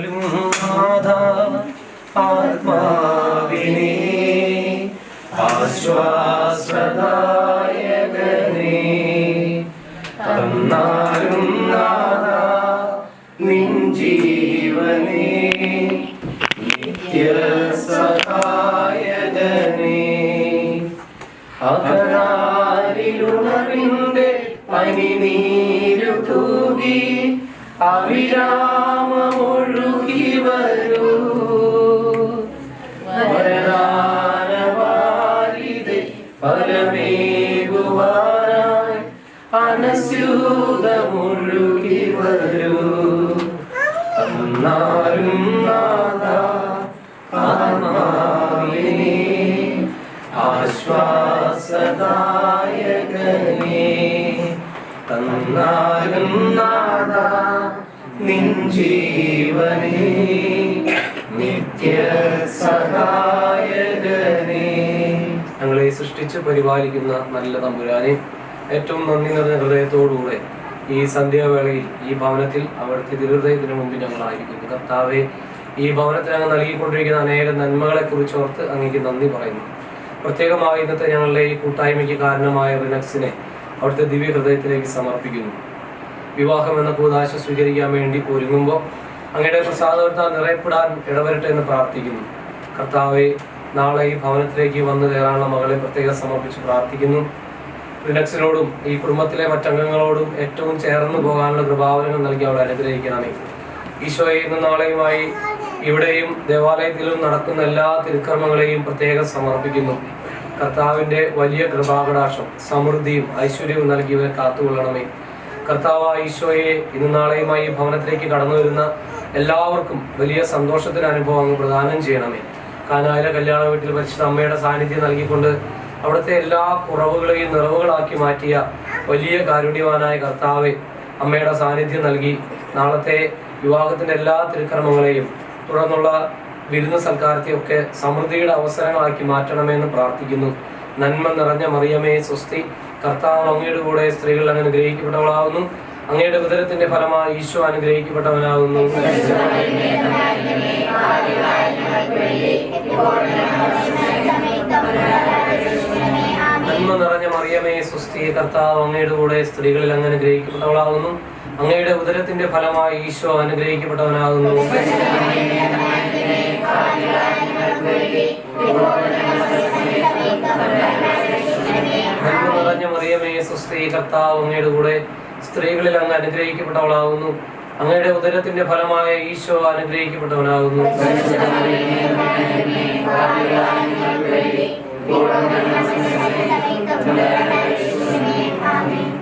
തന്നാലും ആത്മാവിനെ ആശ്വാസദായകനെ തന്നാലും നിൻ ജീവനെ നിത്യസഹായകനെ അകരാരിലുണവിന്റെ പനിനീരു തൂകി അവിരാമമൊഴുകി വരൂ വരദാനവാരിതേ ഫലമേകുവാനായി അനസ്യൂതമൊഴുകി വരൂ തന്നാലും ആത്മാവിനെ ആശ്വാസദായകനെ തന്നാലും നിൻ ജീവനെ നിത്യസഹായകനെ. ഞങ്ങളെ സൃഷ്ടിച്ച് പരിപാലിക്കുന്ന നല്ല തമ്പുരാനെ, ഏറ്റവും നന്ദി നിറഞ്ഞ ഹൃദയത്തോടുകൂടെ ഈ സന്ധ്യാവേളയിൽ ഈ ഭവനത്തിൽ അവിടുത്തെ തിരുഹൃദയത്തിന് മുമ്പിൽ ഞങ്ങളായിരിക്കുന്നു. കർത്താവെ, ഈ ഭവനത്തിൽ അങ്ങ് നൽകിക്കൊണ്ടിരിക്കുന്ന അനേക നന്മകളെ കുറിച്ച് ഓർത്ത് അങ്ങേക്ക് നന്ദി പറയുന്നു. പ്രത്യേകമായി ഇന്നത്തെ ഞങ്ങളുടെ ഈ കൂട്ടായ്മയ്ക്ക് കാരണമായ റിനക്സിനെ അവിടുത്തെ ദിവ്യ ഹൃദയത്തിലേക്ക് സമർപ്പിക്കുന്നു. വിവാഹം എന്ന കൂദാശ സ്വീകരിക്കാൻ വേണ്ടി ഒരുങ്ങുമ്പോൾ അങ്ങയുടെ പ്രസാദത്താൽ നിറയപ്പെടാൻ ഇടവരട്ടെ എന്ന് പ്രാർത്ഥിക്കുന്നു. കർത്താവെ, നാളെ ഈ ഭവനത്തിലേക്ക് വന്നു കയറാനുള്ള മകളെ പ്രത്യേകം സമർപ്പിച്ച് പ്രാർത്ഥിക്കുന്നു. റിനക്സിനോടും ഈ കുടുംബത്തിലെ മറ്റംഗങ്ങളോടും ഏറ്റവും ചേർന്ന് പോകാനുള്ള കൃപാവനങ്ങൾ നൽകി അവളെ അനുഗ്രഹിക്കണമേ. ഈശോയെ, ഇന്ന് നാളെയുമായി ഇവിടെയും ദേവാലയത്തിലും നടക്കുന്ന എല്ലാ തിരുക്കർമ്മങ്ങളെയും പ്രത്യേകം സമർപ്പിക്കുന്നു. കർത്താവിൻ്റെ വലിയ കൃപാകടാക്ഷം, സമൃദ്ധിയും ഐശ്വര്യവും നൽകി ഇവരെ കാത്തുകൊള്ളണമേ. കർത്താവായ ഈശോയെ, ഇന്ന് നാളെയുമായി ഈ ഭവനത്തിലേക്ക് കടന്നു വരുന്ന എല്ലാവർക്കും വലിയ സന്തോഷത്തിന് അനുഭവം അങ്ങ് പ്രദാനം ചെയ്യണമേ. കാനായിലെ കല്യാണ വീട്ടിൽ പരിശുദ്ധ അമ്മയുടെ സാന്നിധ്യം നൽകിക്കൊണ്ട് അവിടുത്തെ എല്ലാ കുറവുകളെയും നിറവുകളാക്കി മാറ്റിയ വലിയ കാരുണ്യവാനായ കർത്താവെ, അമ്മയുടെ സാന്നിധ്യം നൽകി നാളത്തെ വിവാഹത്തിൻ്റെ എല്ലാ തിരുക്കർമ്മങ്ങളെയും തുടർന്നുള്ള വിരുന്ന് സൽക്കാരത്തെയൊക്കെ സമൃദ്ധിയുടെ അവസരങ്ങളാക്കി മാറ്റണമെന്ന് പ്രാർത്ഥിക്കുന്നു. നന്മ നിറഞ്ഞ മറിയമേ സ്വസ്തി, കർത്താവ് അങ്ങയുടെ കൂടെ സ്ത്രീകൾ അങ്ങ് അനുഗ്രഹിക്കപ്പെട്ടവളാവുന്നു. അങ്ങയുടെ ഉദരത്തിന്റെ ഫലമായി ഈശോ അനുഗ്രഹിക്കപ്പെട്ടവനാകുന്നു. നന്മ നിറഞ്ഞ മറിയമേ സ്വസ്തി, കർത്താവ് അങ്ങയുടെ കൂടെ സ്ത്രീകളിൽ അങ്ങ് അനുഗ്രഹിക്കപ്പെട്ടവളാകുന്നു. അങ്ങയുടെ ഉദരത്തിന്റെ ഫലമായി ഈശോ അനുഗ്രഹിക്കപ്പെട്ടവനാകുന്നു. നന്മ നിറഞ്ഞ മറിയമേ സ്വസ്തി, കർത്താവ് അങ്ങയുടെ കൂടെ സ്ത്രീകളിൽ അങ്ങ് അനുഗ്രഹിക്കപ്പെട്ടവളാകുന്നു. അങ്ങയുടെ ഉദരത്തിന്റെ ഫലമായ ഈശോ അനുഗ്രഹിക്കപ്പെട്ടവനാകുന്നു.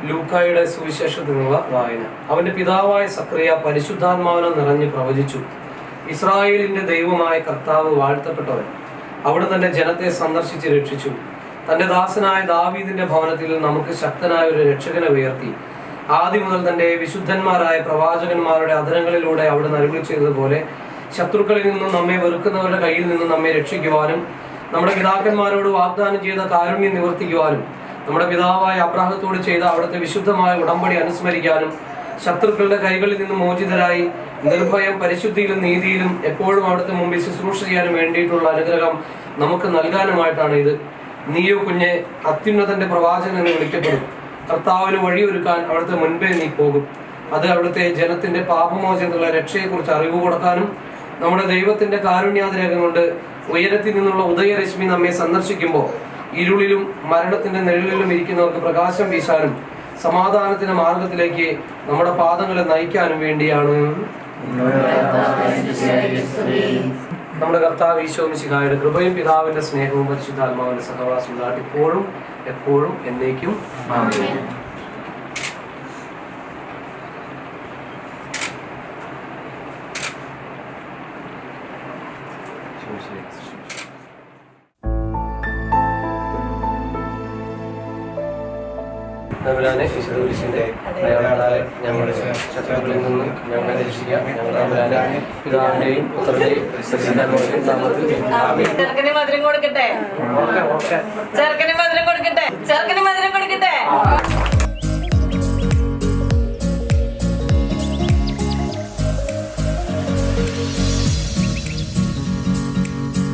ലൂക്കായുടെ സുവിശേഷത്തിൽ നിന്നുള്ള വായന. അവന്റെ പിതാവായ സക്രിയ പരിശുദ്ധാത്മാവിനെ നിറഞ്ഞ് പ്രവചിച്ചു. ഇസ്രായേലിന്റെ ദൈവമായ കർത്താവ് വാഴ്ത്തപ്പെട്ടവൻ. അവിടെ തന്റെ ജനത്തെ സന്ദർശിച്ച് രക്ഷിച്ചു. തന്റെ ദാസനായ ദാവീദിന്റെ ഭവനത്തിൽ നമുക്ക് ശക്തനായ ഒരു രക്ഷകനെ ഉയർത്തി. ആദ്യം മുതൽ തന്റെ വിശുദ്ധന്മാരായ പ്രവാചകന്മാരുടെ അധരങ്ങളിലൂടെ അവിടെ അരുളി ചെയ്തതുപോലെ ശത്രുക്കളിൽ നിന്നും നമ്മെ വെറുക്കുന്നവരുടെ കയ്യിൽ നിന്നും നമ്മെ രക്ഷിക്കുവാനും നമ്മുടെ പിതാക്കന്മാരോട് വാഗ്ദാനം ചെയ്ത കാരുണ്യം നിവർത്തിക്കുവാനും നമ്മുടെ പിതാവായ അബ്രാഹത്തോട് ചെയ്ത അവിടുത്തെ വിശുദ്ധമായ ഉടമ്പടി അനുസ്മരിക്കാനും ശത്രുക്കളുടെ കൈകളിൽ നിന്നും മോചിതരായി നിർഭയം പരിശുദ്ധിയിലും നീതിയിലും എപ്പോഴും അവിടുത്തെ മുമ്പിൽ ശുശ്രൂഷ ചെയ്യാനും വേണ്ടിയിട്ടുള്ള അനുഗ്രഹം നമുക്ക് നൽകാനുമായിട്ടാണ് ഇത്. നീയോ കുഞ്ഞെ, അത്യുന്നതന്റെ പ്രവാചകൻ എന്ന് വിളിക്കപ്പെടും. കർത്താവിന് വഴിയൊരുക്കാൻ അവിടുത്തെ മുൻപേ നീ പോകും. അത് അവിടുത്തെ ജനത്തിന്റെ പാപമോചനത്തിലുള്ള രക്ഷയെക്കുറിച്ച് അറിവ് കൊടുക്കാനും നമ്മുടെ ദൈവത്തിന്റെ കാരുണ്യാതിരേഖം കൊണ്ട് ഉയരത്തിൽ നിന്നുള്ള ഉദയരശ്മി നമ്മെ സന്ദർശിക്കുമ്പോൾ ഇരുളിലും മരണത്തിന്റെ നിഴലിലും ഇരിക്കുന്നവർക്ക് പ്രകാശം വീശാനും സമാധാനത്തിന്റെ മാർഗത്തിലേക്ക് നമ്മുടെ പാദങ്ങളെ നയിക്കാനും വേണ്ടിയാണ്. നമ്മുടെ കർത്താവ് ഈശോ മിശിഹായുടെ കൃപയും പിതാവിന്റെ സ്നേഹവും പരിശുദ്ധാത്മാവിന്റെ സഹവാസം ഇപ്പോഴും എപ്പോഴും എന്നേക്കും ആമേൻ. തമ്പുരാനെ, വിശുദ്ധകുരിശിന്റെ അടയാളത്താലെ ഞങ്ങളുടെ ശത്രുക്കളിൽ നിന്ന് ഞങ്ങളെ രക്ഷിക്കുക. ഞങ്ങളുടെ പിതാവിന്റെയും പുത്രന്റെയും പരിശുദ്ധാത്മാവിന്റെയും നാമത്തിൽ ആമേൻ. ചെറുക്കന് മധുരം കൊടുക്കട്ടെ.